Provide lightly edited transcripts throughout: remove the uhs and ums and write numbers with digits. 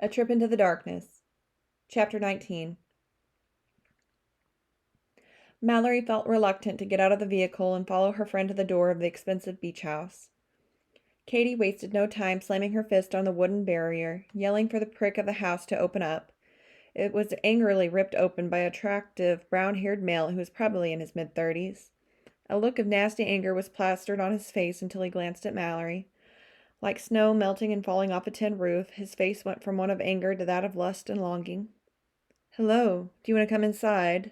A Trip into the Darkness. Chapter 19. Mallory felt reluctant to get out of the vehicle and follow her friend to the door of the expensive beach house. Katie wasted no time slamming her fist on the wooden barrier, yelling for the prick of the house to open up. It was angrily ripped open by an attractive, brown-haired male who was probably in his mid-30s. A look of nasty anger was plastered on his face until he glanced at Mallory. Like snow melting and falling off a tin roof, his face went from one of anger to that of lust and longing. "Hello, do you want to come inside?"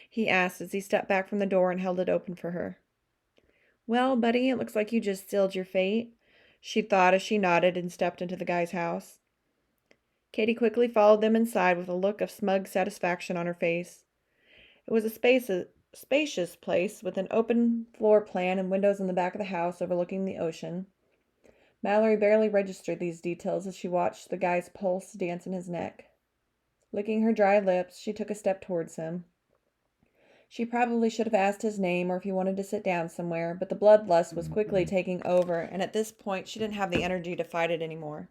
he asked as he stepped back from the door and held it open for her. "Well, buddy, it looks like you just sealed your fate," she thought as she nodded and stepped into the guy's house. Katie quickly followed them inside with a look of smug satisfaction on her face. It was a spacious place with an open floor plan and windows in the back of the house overlooking the ocean. Mallory barely registered these details as she watched the guy's pulse dance in his neck. Licking her dry lips, she took a step towards him. She probably should have asked his name or if he wanted to sit down somewhere, but the bloodlust was quickly taking over, and at this point she didn't have the energy to fight it anymore.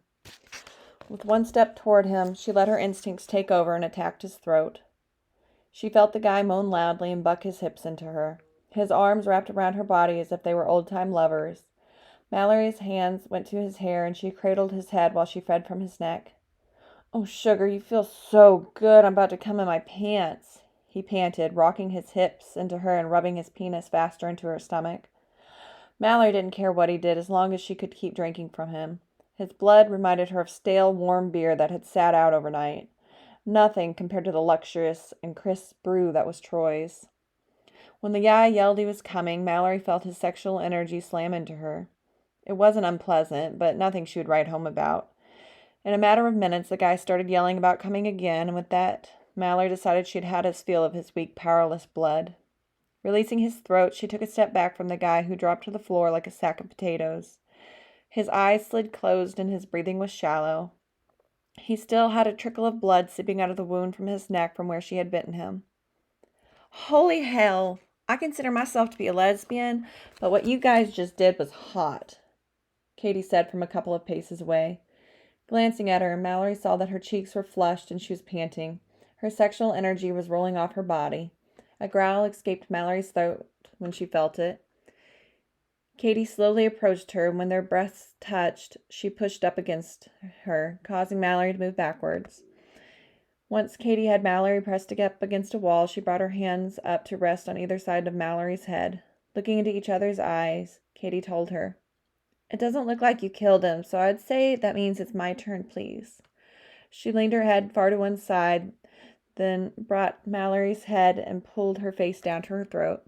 With one step toward him, she let her instincts take over and attacked his throat. She felt the guy moan loudly and buck his hips into her, his arms wrapped around her body as if they were old-time lovers. Mallory's hands went to his hair, and she cradled his head while she fed from his neck. "Oh, sugar, you feel so good. I'm about to come in my pants," he panted, rocking his hips into her and rubbing his penis faster into her stomach. Mallory didn't care what he did as long as she could keep drinking from him. His blood reminded her of stale, warm beer that had sat out overnight. Nothing compared to the luxurious and crisp brew that was Troy's. When the guy yelled he was coming, Mallory felt his sexual energy slam into her. It wasn't unpleasant, but nothing she would write home about. In a matter of minutes, the guy started yelling about coming again, and with that, Mallory decided she'd had his feel of his weak, powerless blood. Releasing his throat, she took a step back from the guy who dropped to the floor like a sack of potatoes. His eyes slid closed and his breathing was shallow. He still had a trickle of blood seeping out of the wound from his neck from where she had bitten him. "Holy hell! I consider myself to be a lesbian, but what you guys just did was hot," Katie said from a couple of paces away. Glancing at her, Mallory saw that her cheeks were flushed and she was panting. Her sexual energy was rolling off her body. A growl escaped Mallory's throat when she felt it. Katie slowly approached her, and when their breaths touched, she pushed up against her, causing Mallory to move backwards. Once Katie had Mallory pressed up against a wall, she brought her hands up to rest on either side of Mallory's head. Looking into each other's eyes, Katie told her, "It doesn't look like you killed him, so I'd say that means it's my turn, please." She leaned her head far to one side, then brought Mallory's head and pulled her face down to her throat.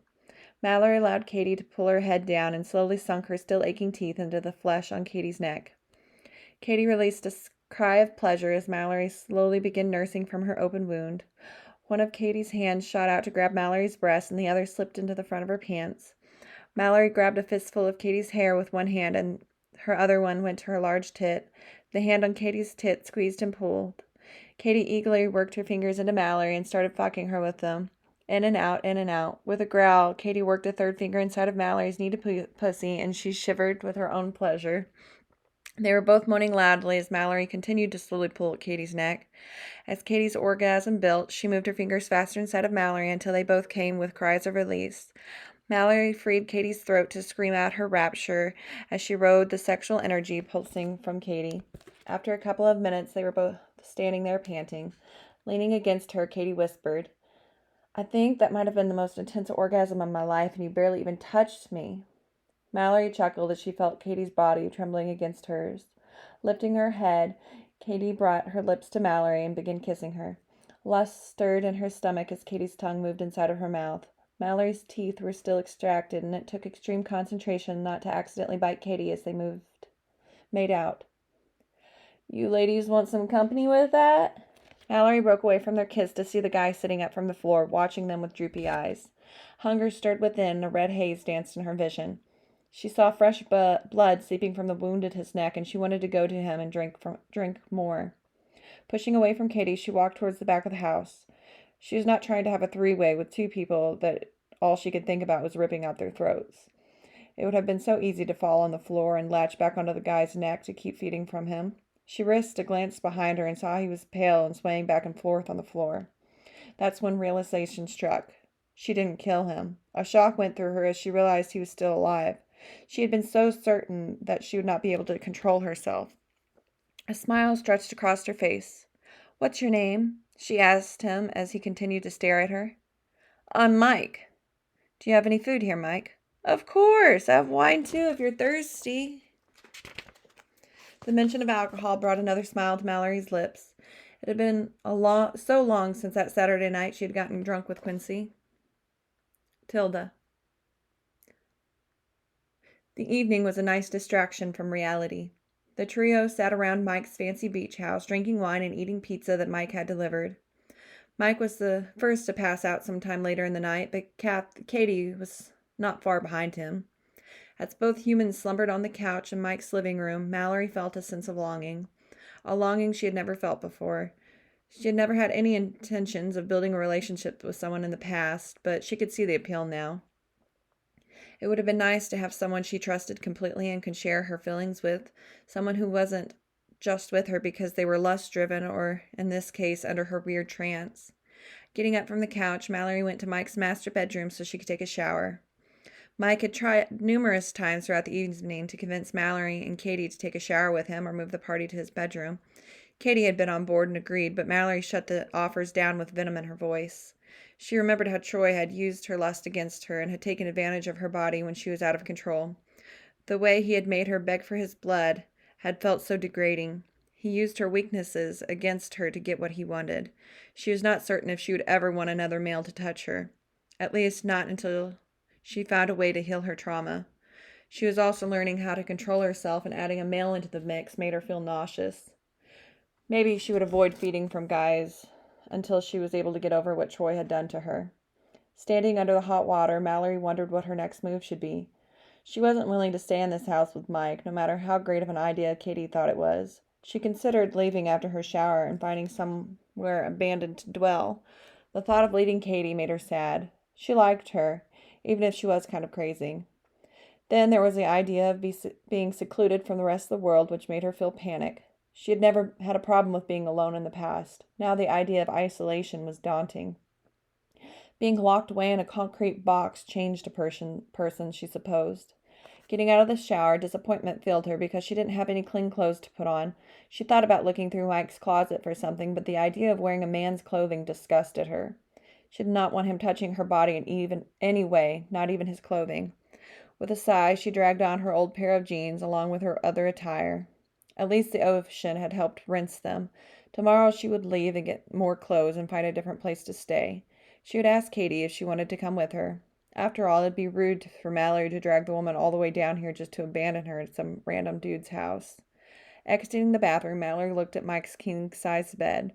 Mallory allowed Katie to pull her head down and slowly sunk her still aching teeth into the flesh on Katie's neck. Katie released a cry of pleasure as Mallory slowly began nursing from her open wound. One of Katie's hands shot out to grab Mallory's breast, and the other slipped into the front of her pants. Mallory grabbed a fistful of Katie's hair with one hand, and her other one went to her large tit. The hand on Katie's tit squeezed and pulled. Katie eagerly worked her fingers into Mallory and started fucking her with them. In and out, in and out. With a growl, Katie worked a third finger inside of Mallory's kneaded pussy, and she shivered with her own pleasure. They were both moaning loudly as Mallory continued to slowly pull at Katie's neck. As Katie's orgasm built, she moved her fingers faster inside of Mallory until they both came with cries of release. Mallory freed Katie's throat to scream out her rapture as she rode the sexual energy pulsing from Katie. After a couple of minutes, they were both standing there panting. Leaning against her, Katie whispered, "I think that might have been the most intense orgasm of my life, and you barely even touched me." Mallory chuckled as she felt Katie's body trembling against hers. Lifting her head, Katie brought her lips to Mallory and began kissing her. Lust stirred in her stomach as Katie's tongue moved inside of her mouth. Mallory's teeth were still extracted, and it took extreme concentration not to accidentally bite Katie as they made out. "You ladies want some company with that?" Mallory broke away from their kiss to see the guy sitting up from the floor, watching them with droopy eyes. Hunger stirred within, and a red haze danced in her vision. She saw fresh blood seeping from the wound at his neck, and she wanted to go to him and drink more. Pushing away from Katie, she walked towards the back of the house. She was not trying to have a three-way with two people that all she could think about was ripping out their throats. It would have been so easy to fall on the floor and latch back onto the guy's neck to keep feeding from him. She risked a glance behind her and saw he was pale and swaying back and forth on the floor. That's when realization struck. She didn't kill him. A shock went through her as she realized he was still alive. She had been so certain that she would not be able to control herself. A smile stretched across her face. "What's your name?" she asked him as he continued to stare at her. "I'm Mike." "Do you have any food here, Mike?" "Of course. I have wine too if you're thirsty." The mention of alcohol brought another smile to Mallory's lips. It had been so long since that Saturday night she had gotten drunk with Quincy. Tilda. The evening was a nice distraction from reality. The trio sat around Mike's fancy beach house, drinking wine and eating pizza that Mike had delivered. Mike was the first to pass out sometime later in the night, but Katie was not far behind him. As both humans slumbered on the couch in Mike's living room, Mallory felt a sense of longing, a longing she had never felt before. She had never had any intentions of building a relationship with someone in the past, but she could see the appeal now. It would have been nice to have someone she trusted completely and could share her feelings with, someone who wasn't just with her because they were lust-driven or, in this case, under her weird trance. Getting up from the couch, Mallory went to Mike's master bedroom so she could take a shower. Mike had tried numerous times throughout the evening to convince Mallory and Katie to take a shower with him or move the party to his bedroom. Katie had been on board and agreed, but Mallory shut the offers down with venom in her voice. She remembered how Troy had used her lust against her and had taken advantage of her body when she was out of control. The way he had made her beg for his blood had felt so degrading. He used her weaknesses against her to get what he wanted. She was not certain if she would ever want another male to touch her. At least not until she found a way to heal her trauma. She was also learning how to control herself, and adding a male into the mix made her feel nauseous. Maybe she would avoid feeding from guys until she was able to get over what Troy had done to her. Standing under the hot water, Mallory wondered what her next move should be. She wasn't willing to stay in this house with Mike, no matter how great of an idea Katie thought it was. She considered leaving after her shower and finding somewhere abandoned to dwell. The thought of leaving Katie made her sad. She liked her, even if she was kind of crazy. Then there was the idea of being secluded from the rest of the world, which made her feel panic. She had never had a problem with being alone in the past. Now the idea of isolation was daunting. Being locked away in a concrete box changed a person, she supposed. Getting out of the shower, disappointment filled her because she didn't have any clean clothes to put on. She thought about looking through Mike's closet for something, but the idea of wearing a man's clothing disgusted her. She did not want him touching her body in even any way, not even his clothing. With a sigh, she dragged on her old pair of jeans along with her other attire. At least the ocean had helped rinse them. Tomorrow she would leave and get more clothes and find a different place to stay. She would ask Katie if she wanted to come with her. After all, it'd be rude for Mallory to drag the woman all the way down here just to abandon her at some random dude's house. Exiting the bathroom, Mallory looked at Mike's king-size bed.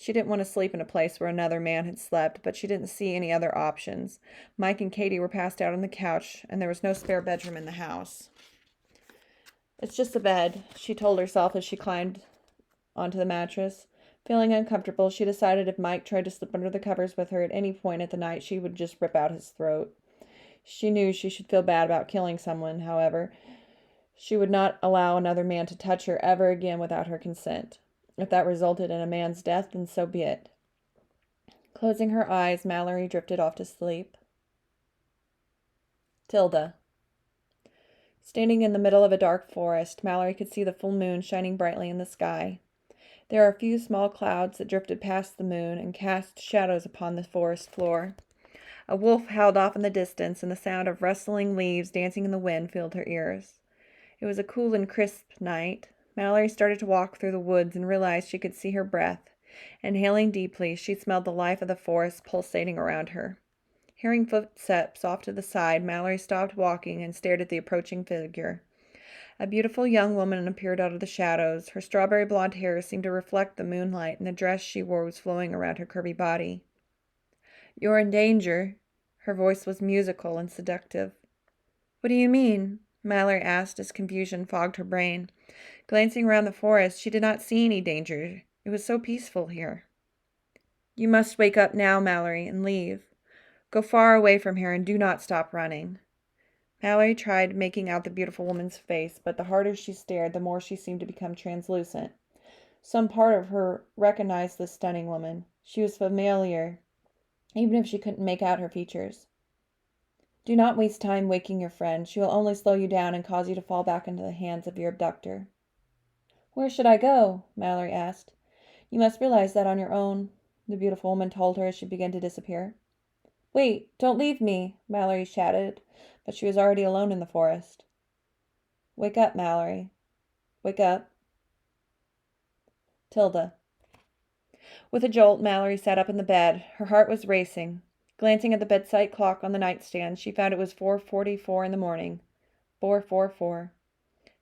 She didn't want to sleep in a place where another man had slept, but she didn't see any other options. Mike and Katie were passed out on the couch, and there was no spare bedroom in the house. "It's just a bed," she told herself as she climbed onto the mattress. Feeling uncomfortable, she decided if Mike tried to slip under the covers with her at any point at the night, she would just rip out his throat. She knew she should feel bad about killing someone, however. She would not allow another man to touch her ever again without her consent. If that resulted in a man's death, then so be it. Closing her eyes, Mallory drifted off to sleep. Tilda. Standing in the middle of a dark forest, Mallory could see the full moon shining brightly in the sky. There were a few small clouds that drifted past the moon and cast shadows upon the forest floor. A wolf howled off in the distance, and the sound of rustling leaves dancing in the wind filled her ears. It was a cool and crisp night. Mallory started to walk through the woods and realized she could see her breath. Inhaling deeply, she smelled the life of the forest pulsating around her. Hearing footsteps off to the side, Mallory stopped walking and stared at the approaching figure. A beautiful young woman appeared out of the shadows. Her strawberry blonde hair seemed to reflect the moonlight, and the dress she wore was flowing around her curvy body. "You're in danger." Her voice was musical and seductive. "What do you mean?" Mallory asked as confusion fogged her brain. Glancing around the forest, she did not see any danger. It was so peaceful here. "You must wake up now, Mallory, and leave. Go far away from here and do not stop running." Mallory tried making out the beautiful woman's face, but the harder she stared, the more she seemed to become translucent. Some part of her recognized this stunning woman. She was familiar, even if she couldn't make out her features. Do not waste time waking your friend. She will only slow you down and cause you to fall back into the hands of your abductor. Where should I go? Mallory asked. You must realize that on your own, the beautiful woman told her as she began to disappear. Wait, don't leave me, Mallory shouted, but she was already alone in the forest. Wake up, Mallory. Wake up. Tilda. With a jolt, Mallory sat up in the bed. Her heart was racing. Glancing at the bedside clock on the nightstand, she found it was 4:44 in the morning. 4:44.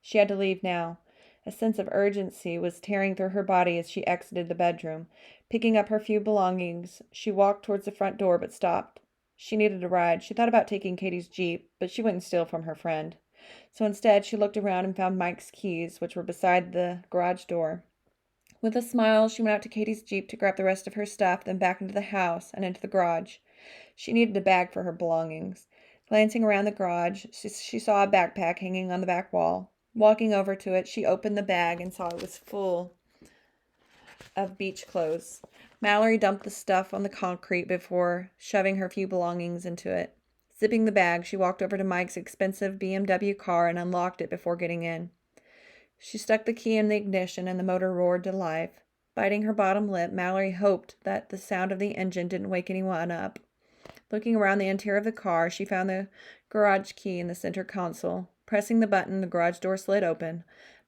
She had to leave now. A sense of urgency was tearing through her body as she exited the bedroom. Picking up her few belongings, she walked towards the front door but stopped. She needed a ride. She thought about taking Katie's Jeep, but she wouldn't steal from her friend. So instead, she looked around and found Mike's keys, which were beside the garage door. With a smile, she went out to Katie's Jeep to grab the rest of her stuff, then back into the house and into the garage. She needed a bag for her belongings. Glancing around the garage, she saw a backpack hanging on the back wall. Walking over to it, she opened the bag and saw it was full of beach clothes. Mallory dumped the stuff on the concrete before shoving her few belongings into it. Zipping the bag, she walked over to Mike's expensive BMW car and unlocked it before getting in. She stuck the key in the ignition and the motor roared to life. Biting her bottom lip, Mallory hoped that the sound of the engine didn't wake anyone up. Looking around the interior of the car, she found the garage key in the center console. Pressing the button, the garage door slid open.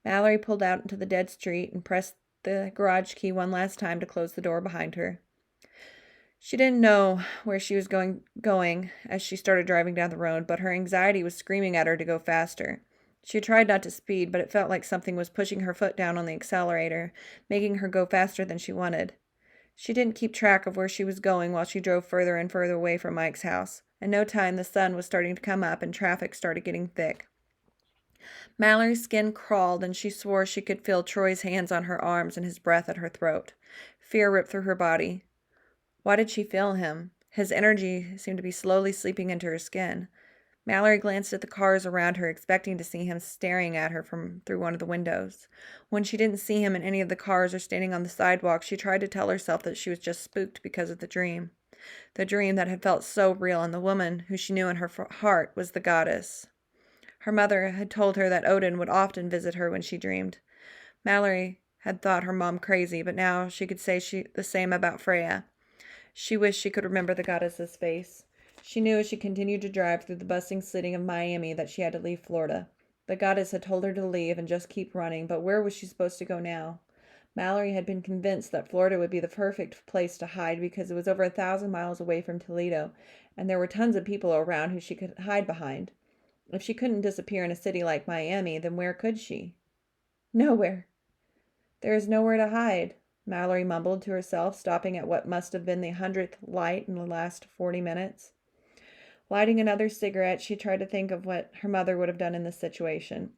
Mallory pulled out into the dead street and pressed the garage key one last time to close the door behind her. She didn't know where she was going as she started driving down the road, but her anxiety was screaming at her to go faster. She tried not to speed, but it felt like something was pushing her foot down on the accelerator, making her go faster than she wanted. She didn't keep track of where she was going while she drove further and further away from Mike's house. In no time, the sun was starting to come up and traffic started getting thick. Mallory's skin crawled, and she swore she could feel Troy's hands on her arms and his breath at her throat. Fear ripped through her body. Why did she feel him? His energy seemed to be slowly seeping into her skin. Mallory glanced at the cars around her, expecting to see him staring at her from through one of the windows. When she didn't see him in any of the cars or standing on the sidewalk, she tried to tell herself that she was just spooked because of the dream. The dream that had felt so real, and the woman who she knew in her heart was the goddess. Her mother had told her that Odin would often visit her when she dreamed. Mallory had thought her mom crazy, but now she could say the same about Freya. She wished she could remember the goddess's face. She knew as she continued to drive through the bustling city of Miami that she had to leave Florida. The goddess had told her to leave and just keep running, but where was she supposed to go now? Mallory had been convinced that Florida would be the perfect place to hide because it was over 1,000 miles away from Toledo, and there were tons of people around who she could hide behind. If she couldn't disappear in a city like Miami, then where could she? Nowhere. There is nowhere to hide, Mallory mumbled to herself, stopping at what must have been the 100th light in the last 40 minutes. Lighting another cigarette, she tried to think of what her mother would have done in this situation.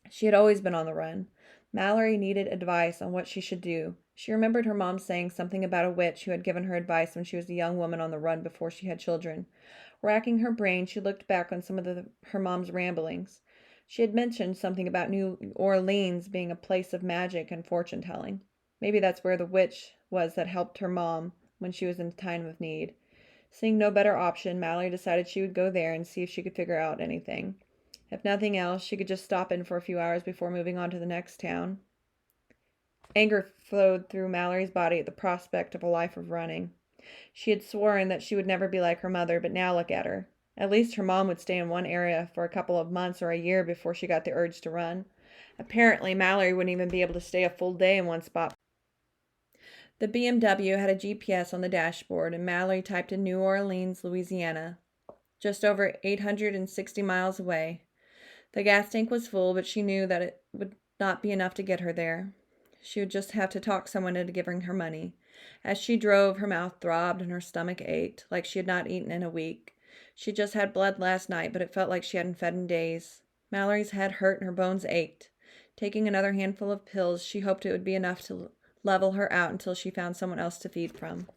She had always been on the run. Mallory needed advice on what she should do. She remembered her mom saying something about a witch who had given her advice when she was a young woman on the run before she had children. Racking her brain, she looked back on some of her mom's ramblings. She had mentioned something about New Orleans being a place of magic and fortune-telling. Maybe that's where the witch was that helped her mom when she was in time of need. Seeing no better option, Mallory decided she would go there and see if she could figure out anything. If nothing else, she could just stop in for a few hours before moving on to the next town. Anger flowed through Mallory's body at the prospect of a life of running. She had sworn that she would never be like her mother, but now look at her. At least her mom would stay in one area for a couple of months or a year before she got the urge to run. Apparently, Mallory wouldn't even be able to stay a full day in one spot. The BMW had a GPS on the dashboard, and Mallory typed in New Orleans, Louisiana, just over 860 miles away. The gas tank was full, but she knew that it would not be enough to get her there. She would just have to talk someone into giving her money. As she drove, her mouth throbbed and her stomach ached, like she had not eaten in a week. She just had blood last night, but it felt like she hadn't fed in days. Mallory's head hurt and her bones ached. Taking another handful of pills, she hoped it would be enough to level her out until she found someone else to feed from.